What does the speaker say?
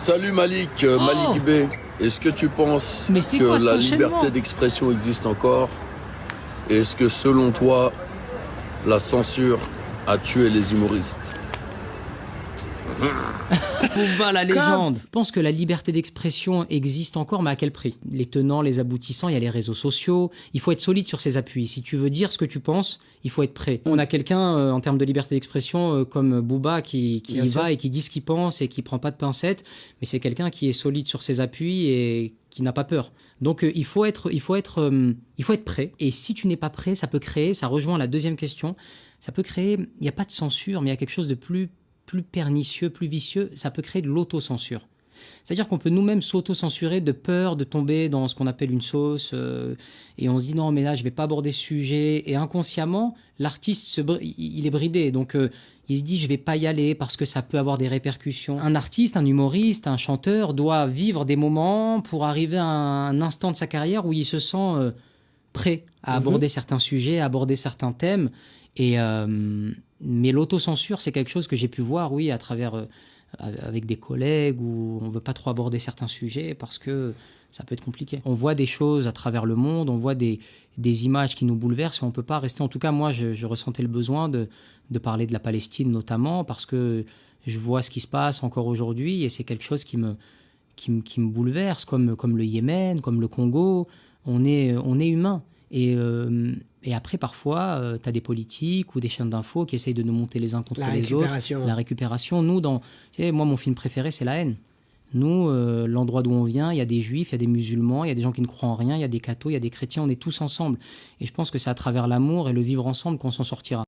Salut Malik, Malik B. Est-ce que tu penses Mais c'est quoi que cet la enchaînement? liberté d'expression existe encore? Et est-ce que selon toi, la censure a tué les humoristes? Booba, la légende. Je pense que la liberté d'expression existe encore, mais à quel prix? Les tenants, les aboutissants, il y a les réseaux sociaux. Il faut être solide sur ses appuis. Si tu veux dire ce que tu penses, il faut être prêt. On a quelqu'un, en termes de liberté d'expression, comme Booba, qui y va et qui dit ce qu'il pense et qui prend pas de pincettes. Mais c'est quelqu'un qui est solide sur ses appuis et qui n'a pas peur. Donc il faut être prêt. Et si tu n'es pas prêt, ça peut créer, ça rejoint la deuxième question, ça peut créer, il n'y a pas de censure, mais il y a quelque chose de plus pernicieux, plus vicieux, ça peut créer de l'autocensure. C'est-à-dire qu'on peut nous-mêmes s'auto-censurer de peur de tomber dans ce qu'on appelle une sauce, et on se dit non mais là je vais pas aborder ce sujet, et inconsciemment l'artiste il est bridé, donc il se dit je vais pas y aller parce que ça peut avoir des répercussions. Un artiste, un humoriste, un chanteur doit vivre des moments pour arriver à un instant de sa carrière où il se sent prêt à aborder certains sujets, à aborder certains thèmes, et mais l'autocensure, c'est quelque chose que j'ai pu voir, oui, à travers, avec des collègues où on ne veut pas trop aborder certains sujets parce que ça peut être compliqué. On voit des choses à travers le monde, on voit des images qui nous bouleversent et on ne peut pas rester. En tout cas, moi, je ressentais le besoin de parler de la Palestine notamment parce que je vois ce qui se passe encore aujourd'hui et c'est quelque chose qui me bouleverse, comme le Yémen, comme le Congo. On est humain. Et après, parfois, tu as des politiques ou des chaînes d'infos qui essayent de nous monter les uns contre les autres. La récupération. Nous, tu sais, moi, mon film préféré, c'est La haine. Nous, l'endroit d'où on vient, il y a des juifs, il y a des musulmans, il y a des gens qui ne croient en rien, il y a des cathos, il y a des chrétiens, on est tous ensemble. Et je pense que c'est à travers l'amour et le vivre ensemble qu'on s'en sortira.